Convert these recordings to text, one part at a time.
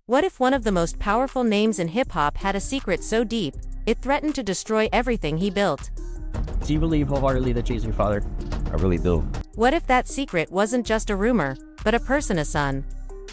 What if one of the most powerful names in hip-hop had a secret so deep, it threatened to destroy everything he built? Do you believe wholeheartedly that Jay-Z's your father? I really do. What if that secret wasn't just a rumor, but a person, a son?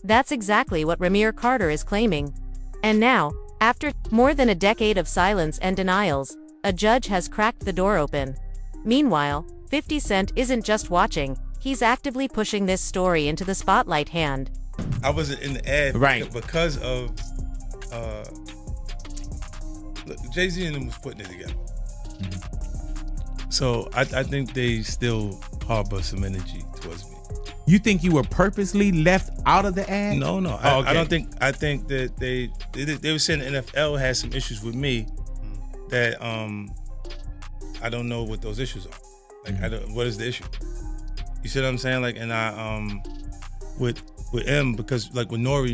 That's exactly what Rymir Carter is claiming. And now, after more than a decade of silence and denials, a judge has cracked the door open. Meanwhile, 50 Cent isn't just watching, he's actively pushing this story into the spotlight hand. I wasn't in the ad because of Jay-Z and them was putting it together. Mm-hmm. So I think they still harbor some energy towards me. You think you were purposely left out of the ad? No. Oh, okay. I don't think. I think that they were saying the NFL had some issues with me that I don't know what those issues are. Like, what is the issue? You see what I'm saying? Like, and I with M, because like with Nori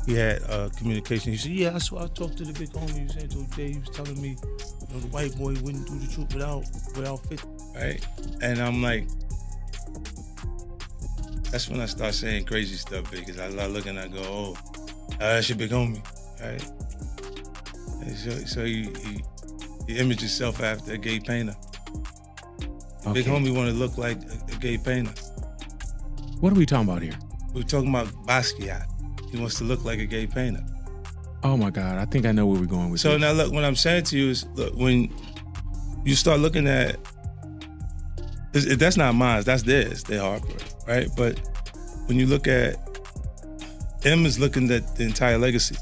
he had communication. He said, yeah, I talked to the big homie. He was saying to Jay, he was telling me, you know, the white boy wouldn't do the truth without 50, right? And I'm like, that's when I start saying crazy stuff, because I look and I go, oh, that's your big homie, right? And so you image yourself after a gay painter. The big homie want to look like a gay painter. What are we talking about here? We're talking about Basquiat. He wants to look like a gay painter. Oh my God, I think I know where we're going with this. So now look, what I'm saying to you is, look, when you start looking at, that's not mine, that's theirs, they Harper, right? But when you look at, M is looking at the entire legacy.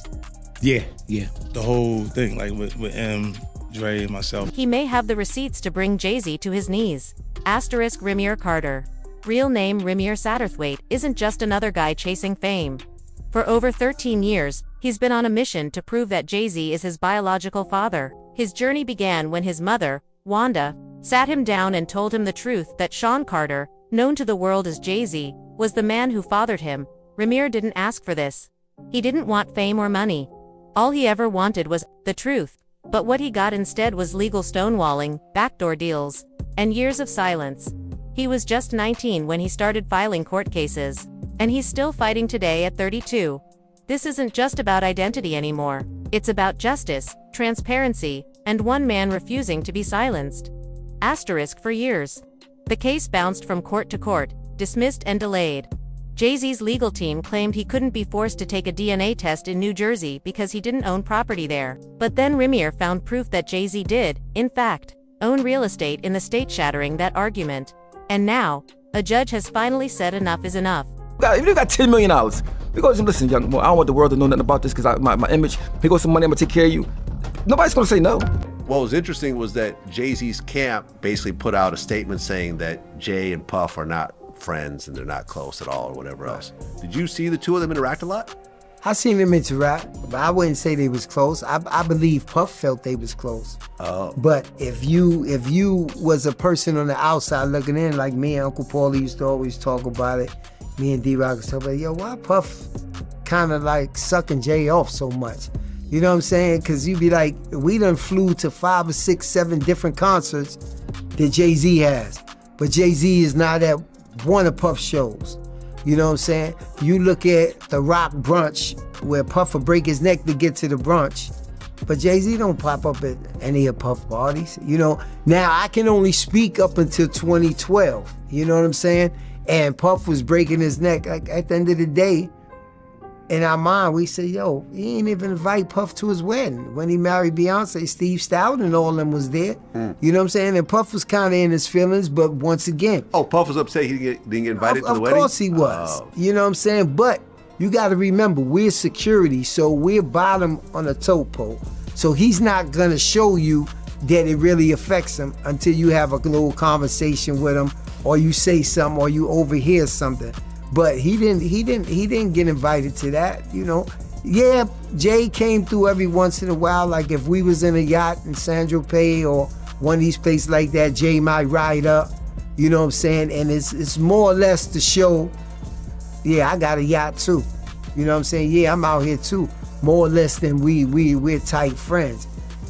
Yeah. The whole thing, like with M, Dre, and myself. He may have the receipts to bring Jay-Z to his knees. Asterisk Rymir Carter. Real name Rymir Satterthwaite isn't just another guy chasing fame. For over 13 years, he's been on a mission to prove that Jay-Z is his biological father. His journey began when his mother, Wanda, sat him down and told him the truth that Sean Carter, known to the world as Jay-Z, was the man who fathered him. Rymir didn't ask for this. He didn't want fame or money. All he ever wanted was the truth. But what he got instead was legal stonewalling, backdoor deals, and years of silence. He was just 19 when he started filing court cases. And he's still fighting today at 32. This isn't just about identity anymore. It's about justice, transparency, and one man refusing to be silenced. Asterisk for years. The case bounced from court to court, dismissed and delayed. Jay-Z's legal team claimed he couldn't be forced to take a DNA test in New Jersey because he didn't own property there. But then Rymir found proof that Jay-Z did, in fact, own real estate in the state, shattering that argument. And now, a judge has finally said enough is enough. If you got $10 million, we go, listen, young boy, I don't want the world to know nothing about this because my image, here goes some money, I'm gonna take care of you. Nobody's gonna say no. What was interesting was that Jay-Z's camp basically put out a statement saying that Jay and Puff are not friends and they're not close at all or whatever else. Did you see the two of them interact a lot? I seen them interact, but I wouldn't say they was close. I believe Puff felt they was close. Oh. But if you was a person on the outside looking in, like me and Uncle Paulie used to always talk about it, me and D-Rock was talking about, yo, why Puff kind of like sucking Jay off so much? You know what I'm saying? Because you be like, we done flew to 5 or 6, 7 different concerts that Jay-Z has. But Jay-Z is not at one of Puff's shows. You know what I'm saying? You look at the Rock brunch where Puff will break his neck to get to the brunch. But Jay-Z don't pop up at any of Puff parties. You know, now I can only speak up until 2012. You know what I'm saying? And Puff was breaking his neck. Like, at the end of the day, in our mind, we say, yo, he ain't even invite Puff to his wedding. When he married Beyonce, Steve Stout and all of them was there. You know what I'm saying? And Puff was kind of in his feelings, but once again. Oh, Puff was upset he didn't get invited to the wedding? Of course he was. Oh. You know what I'm saying? But you got to remember, we're security, so we're bottom on a tote pole. So he's not going to show you that it really affects him until you have a little conversation with him, or you say something, or you overhear something. But he didn't get invited to that, you know. Yeah, Jay came through every once in a while, like if we was in a yacht in San Tropez or one of these places like that, Jay might ride up, you know what I'm saying? And it's more or less to show, yeah, I got a yacht too. You know what I'm saying? Yeah, I'm out here too. More or less than we're tight friends.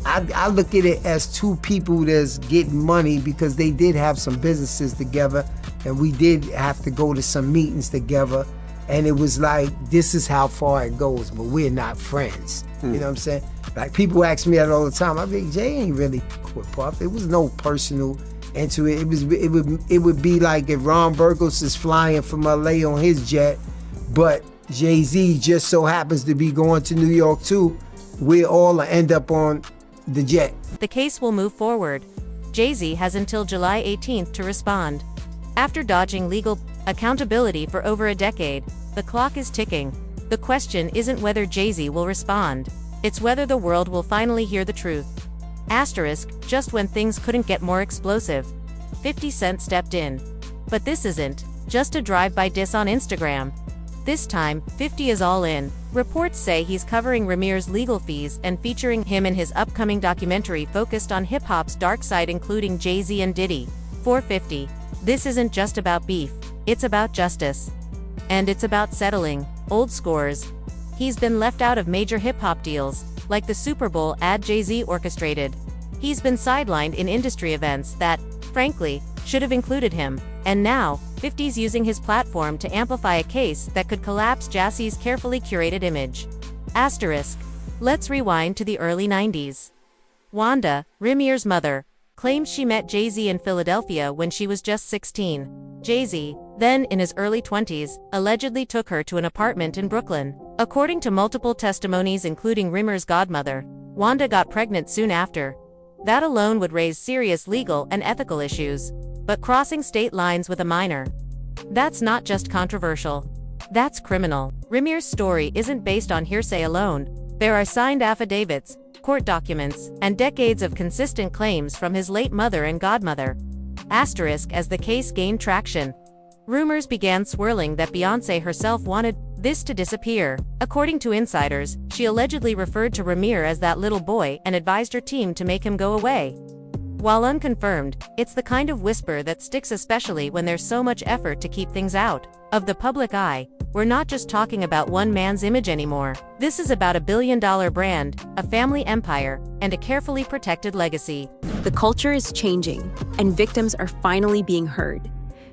I look at it as two people that's getting money because they did have some businesses together and we did have to go to some meetings together. And it was like, this is how far it goes, but we're not friends. You know what I'm saying? Like, people ask me that all the time. I think Jay ain't really with Puff. It was no personal into it. It would be like if Ron Burgos is flying from LA on his jet, but Jay-Z just so happens to be going to New York too. We all end up on the jet. The case will move forward. Jay-Z has until July 18th to respond. After dodging legal accountability for over a decade, the clock is ticking. The question isn't whether Jay-Z will respond. It's whether the world will finally hear the truth. Asterisk, just when things couldn't get more explosive, 50 Cent stepped in. But this isn't just a drive-by diss on Instagram. This time, 50 is all in. Reports say he's covering Rymir's legal fees and featuring him in his upcoming documentary focused on hip-hop's dark side, including Jay-Z and Diddy. For 50, this isn't just about beef, it's about justice. And it's about settling old scores. He's been left out of major hip-hop deals, like the Super Bowl ad Jay-Z orchestrated. He's been sidelined in industry events that, frankly, should have included him. And now, 50's using his platform to amplify a case that could collapse Jay-Z's carefully curated image. Asterisk. Let's rewind to the early 90s. Wanda, Rymir's mother, claims she met Jay-Z in Philadelphia when she was just 16. Jay-Z, then in his early 20s, allegedly took her to an apartment in Brooklyn. According to multiple testimonies including Rymir's godmother, Wanda got pregnant soon after. That alone would raise serious legal and ethical issues. But crossing state lines with a minor, that's not just controversial. That's criminal. Rymir's story isn't based on hearsay alone. There are signed affidavits, court documents, and decades of consistent claims from his late mother and godmother. Asterisk. As the case gained traction, rumors began swirling that Beyoncé herself wanted this to disappear. According to insiders, she allegedly referred to Rymir as that little boy and advised her team to make him go away. While unconfirmed, it's the kind of whisper that sticks, especially when there's so much effort to keep things out of the public eye. We're not just talking about one man's image anymore. This is about $1 billion brand, a family empire, and a carefully protected legacy. The culture is changing, and victims are finally being heard.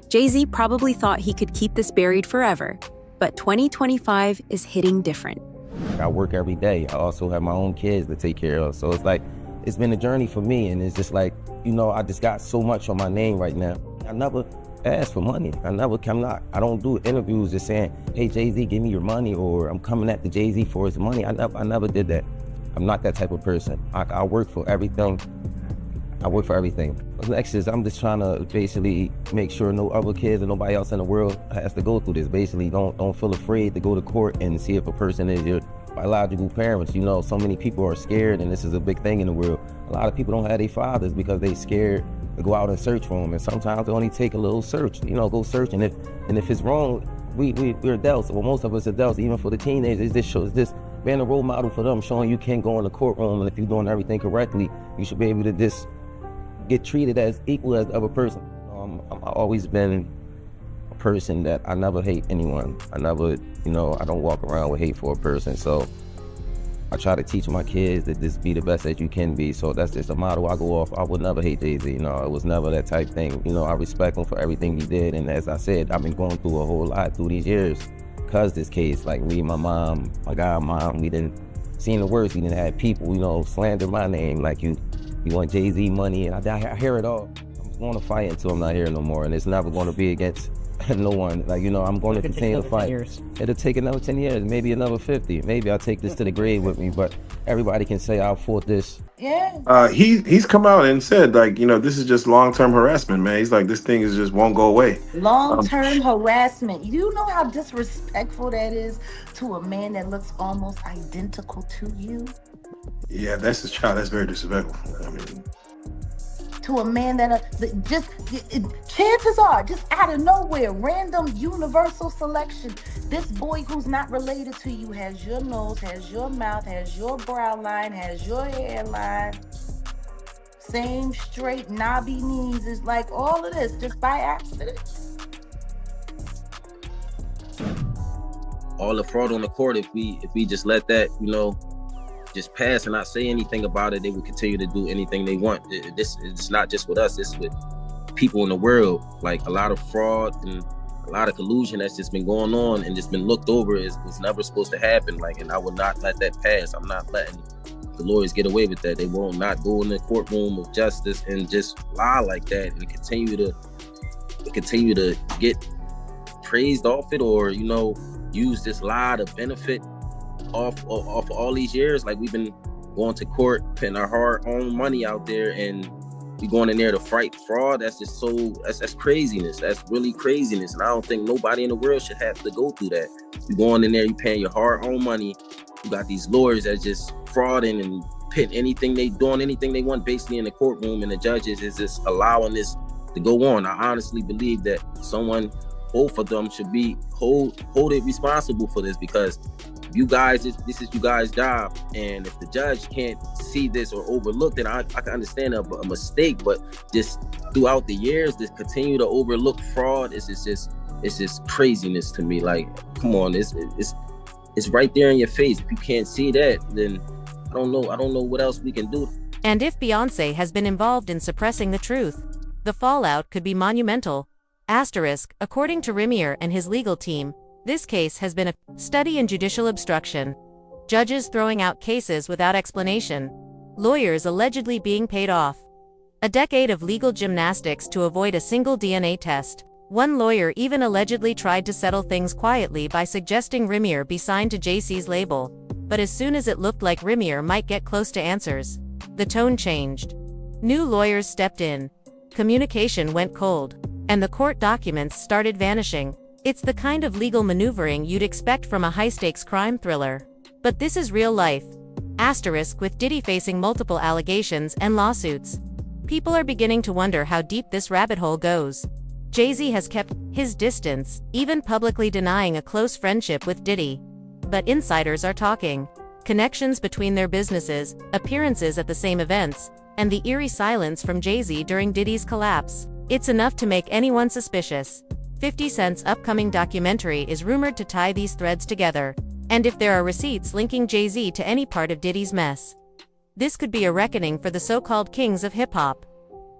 Jay-Z probably thought he could keep this buried forever, but 2025 is hitting different. I work every day. I also have my own kids to take care of. So it's like, it's been a journey for me, and it's just like, you know, I just got so much on my name right now. I never ask for money. I don't do interviews just saying, hey, Jay-Z, give me your money, or I'm coming at the Jay-Z for his money. I never did that. I'm not that type of person. I work for everything. Next is, I'm just trying to basically make sure no other kids or nobody else in the world has to go through this. Basically, don't feel afraid to go to court and see if a person is your biological parents. You know, so many people are scared, and this is a big thing in the world. A lot of people don't have their fathers because they scared to go out and search for them. And sometimes it only take a little search, go search. And if it's wrong, we're adults. Well, most of us adults, even for the teenagers, this being a role model for them, showing you can go in the courtroom, and if you're doing everything correctly, you should be able to just get treated as equal as the other person. I've always been a person that I never hate anyone. I never, I don't walk around with hate for a person. So I try to teach my kids that just be the best that you can be. So that's just a motto I go off. I would never hate Jay-Z. It was never that type thing. I respect him for everything he did. And as I said, I've been going through a whole lot through these years because this case, like me, my mom, my godmom, we didn't see the worst. We didn't have people, slander my name like you want Jay-Z money, and I hear it all. I'm going to fight until I'm not here no more, and it's never going to be against no one. I'm going to continue to fight. It'll take another 10 years, maybe another 50. Maybe I'll take this to the grave with me, but everybody can say I fought this. Yeah. He's come out and said, this is just long-term harassment, man. He's like, this thing just won't go away. Long-term harassment. You know how disrespectful that is to a man that looks almost identical to you? Yeah, that's his child. That's very disrespectful. To a man that chances are, just out of nowhere, random universal selection, this boy who's not related to you has your nose, has your mouth, has your brow line, has your hairline, same straight knobby knees. Is like all of this just by accident. All the fraud on the court, if we just let that, just pass and not say anything about it, they will continue to do anything they want. It's not just with us, it's with people in the world. Like a lot of fraud and a lot of collusion that's just been going on and just been looked over. Is never supposed to happen. Like, and I will not let that pass. I'm not letting the lawyers get away with that. They will not go in the courtroom of justice and just lie like that and continue to get praised off it, or use this lie to benefit off all these years. Like, we've been going to court, putting our hard-earned money out there, and we going in there to fight fraud. That's just that's craziness. That's really craziness. And I don't think nobody in the world should have to go through that. You going in there, you paying your hard-earned money. You got these lawyers that just frauding and doing anything they want basically in the courtroom, and the judges is just allowing this to go on. I honestly believe that both of them should be hold it responsible for this, because you guys, this is you guys' job, and if the judge can't see this or overlook it, I can understand a mistake, but just throughout the years, to continue to overlook fraud is just craziness to me. Like, come on, it's right there in your face. If you can't see that, then I don't know what else we can do. And if Beyonce has been involved in suppressing the truth, the fallout could be monumental. Asterisk, according to Rymir and his legal team, this case has been a study in judicial obstruction. Judges throwing out cases without explanation. Lawyers allegedly being paid off. A decade of legal gymnastics to avoid a single DNA test. One lawyer even allegedly tried to settle things quietly by suggesting Rymir be signed to Jay-Z's label. But as soon as it looked like Rymir might get close to answers, the tone changed. New lawyers stepped in. Communication went cold. And the court documents started vanishing. It's the kind of legal maneuvering you'd expect from a high-stakes crime thriller. But this is real life. Asterisk, with Diddy facing multiple allegations and lawsuits. People are beginning to wonder how deep this rabbit hole goes. Jay-Z has kept his distance, even publicly denying a close friendship with Diddy. But insiders are talking. Connections between their businesses, appearances at the same events, and the eerie silence from Jay-Z during Diddy's collapse. It's enough to make anyone suspicious. 50 Cent's upcoming documentary is rumored to tie these threads together, and if there are receipts linking Jay-Z to any part of Diddy's mess, this could be a reckoning for the so-called kings of hip-hop.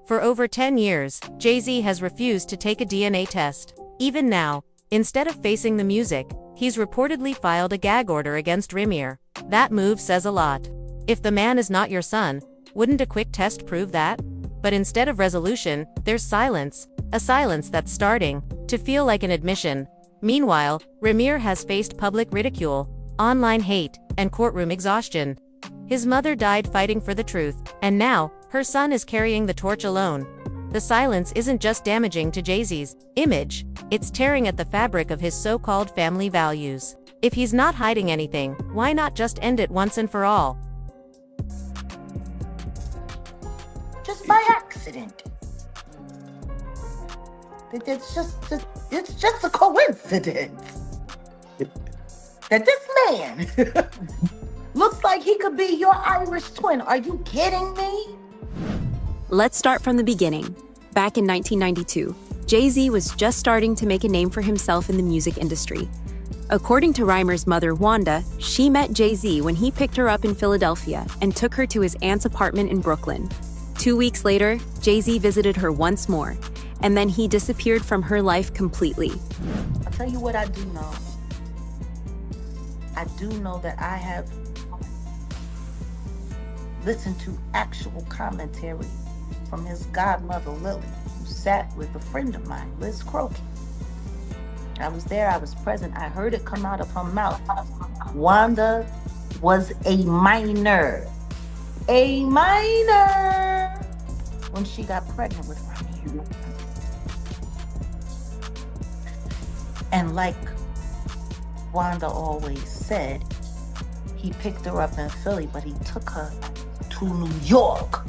For over 10 years, Jay-Z has refused to take a DNA test. Even now, instead of facing the music, he's reportedly filed a gag order against Rymir. That move says a lot. If the man is not your son, wouldn't a quick test prove that? But instead of resolution, there's silence. A silence that's starting to feel like an admission. Meanwhile, Rymir has faced public ridicule, online hate, and courtroom exhaustion. His mother died fighting for the truth, and now, her son is carrying the torch alone. The silence isn't just damaging to Jay-Z's image, it's tearing at the fabric of his so-called family values. If he's not hiding anything, why not just end it once and for all? Just by accident. It's just a coincidence that this man looks like he could be your Irish twin. Are you kidding me? Let's start from the beginning. Back in 1992, Jay-Z was just starting to make a name for himself in the music industry. According to Rymir's mother, Wanda, she met Jay-Z when he picked her up in Philadelphia and took her to his aunt's apartment in Brooklyn. 2 weeks later, Jay-Z visited her once more, and then he disappeared from her life completely. I'll tell you what I do know. I do know that I have listened to actual commentary from his godmother, Lily, who sat with a friend of mine, Liz Crokin. I was there, I was present, I heard it come out of her mouth. Wanda was a minor when she got pregnant with Rymir. And like Wanda always said, he picked her up in Philly, but he took her to New York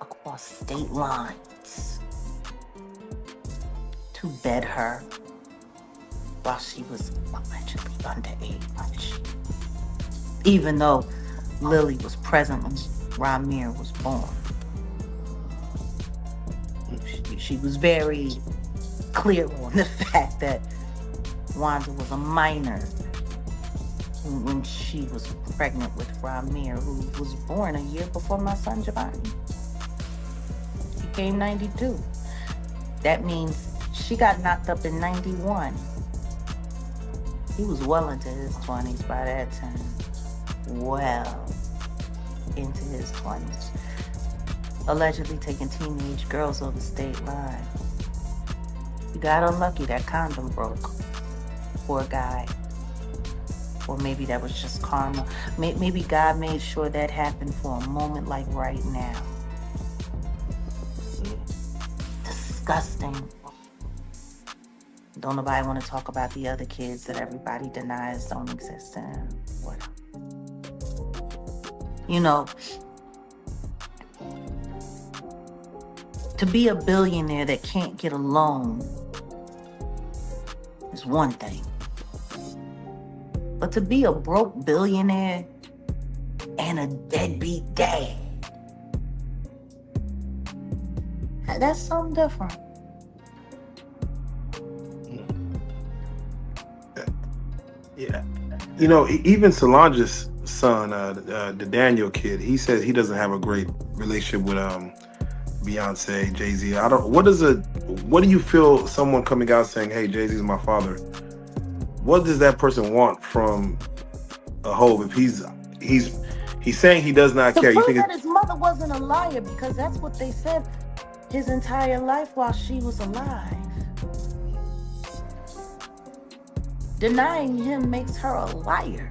across state lines to bed her while she was allegedly underage. Even though Lily was present when Rymir was born. She was very clear on the fact that Wanda was a minor when she was pregnant with Rymir, who was born a year before my son Giovanni. He came 92. That means She got knocked up in 91. He was well into his 20s by that time. Well into his 20s. Allegedly taking teenage girls over state line. He got unlucky, that condom broke. Poor guy. Or maybe that was just karma. Maybe God made sure that happened for a moment like right now. Disgusting. Don't nobody want to talk about the other kids that everybody denies don't exist and whatever. You know, to be a billionaire that can't get a loan is one thing. But to be a broke billionaire and a deadbeat dad, that's something different. Yeah. You know, even Solange's son, the Daniel kid, he says he doesn't have a great relationship with Beyonce, Jay-Z. What do you feel someone coming out saying, hey, Jay-Z's my father? What does that person want from a Hov if he's saying he does not care? To prove that his mother wasn't a liar, because that's what they said his entire life while she was alive. Denying him makes her a liar.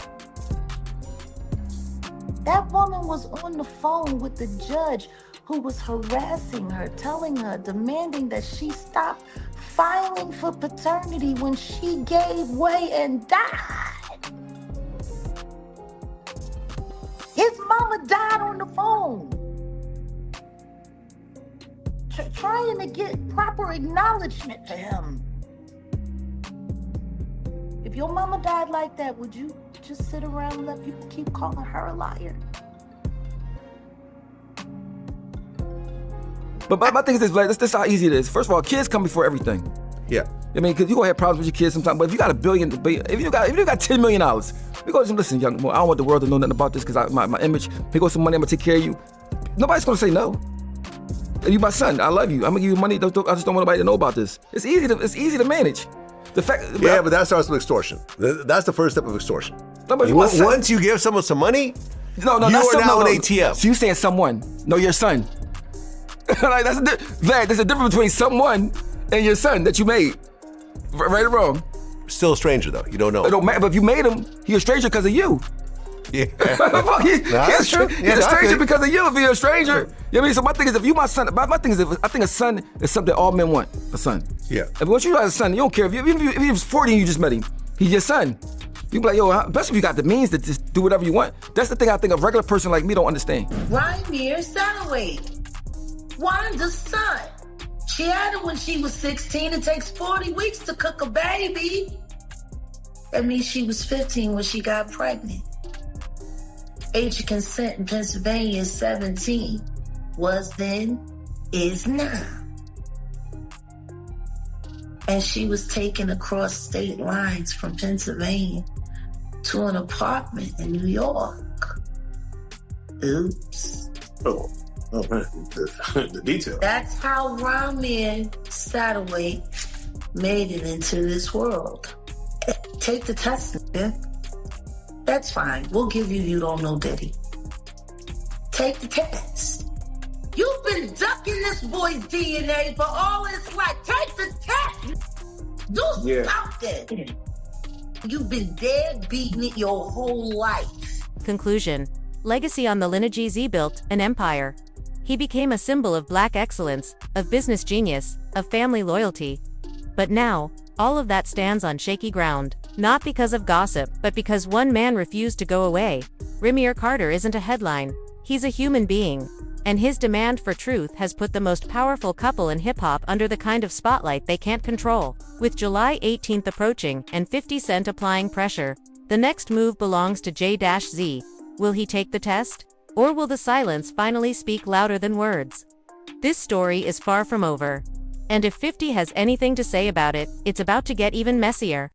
That woman was on the phone with the judge who was harassing her, telling her, demanding that she stop filing for paternity when she gave way and died. His mama died on the phone. Trying to get proper acknowledgement for him. If your mama died like that, would you just sit around and let people keep calling her a liar? But my thing is this, this is how easy it is. First of all, kids come before everything. Yeah. I mean, because you're going to have problems with your kids sometimes, but if you got $1 billion, if you got $10 million, we go, listen, young boy, I don't want the world to know nothing about this because my image, here goes some money, I'm going to take care of you. Nobody's going to say no. If you my son, I love you. I'm going to give you money. I just don't want nobody to know about this. It's easy to manage. The fact, yeah, but that starts with extortion. That's the first step of extortion. No, but once you give someone some money, you are now an ATM. So you saying someone, no, your son. Like there's a difference between someone and your son that you made. Right or wrong? Still a stranger though. You don't know. It don't matter, but if you made him, he's a stranger because of you. Yeah. He's a stranger because of you if you're a stranger. You know what I mean? So my thing is, if you my son, my thing is, I think a son is something all men want, a son. Yeah. If once you have a son, you don't care. Even if he was 40 and you just met him, he's your son. You be like, yo, especially if you got the means to just do whatever you want. That's the thing I think a regular person like me don't understand. Rymir Carter, Wanda's son. She had him when she was 16. It takes 40 weeks to cook a baby. That means she was 15 when she got pregnant. Age of consent in Pennsylvania is 17. Was then, is now. And she was taken across state lines from Pennsylvania to an apartment in New York. Oops. Oh man, the detail. That's how Rymir Carter made it into this world. Take the test, man. That's fine. We'll give you don't know Diddy. Take the test. You've been ducking this boy's DNA for all his life. Take the test. Do something. You've been dead beating it your whole life. Conclusion. Legacy on the lineage Z built an empire. He became a symbol of black excellence, of business genius, of family loyalty. But now, all of that stands on shaky ground. Not because of gossip, but because one man refused to go away. Rymir Carter isn't a headline. He's a human being. And his demand for truth has put the most powerful couple in hip-hop under the kind of spotlight they can't control. With July 18th approaching and 50 Cent applying pressure, the next move belongs to J-Z. Will he take the test? Or will the silence finally speak louder than words? This story is far from over. And if 50 has anything to say about it, it's about to get even messier.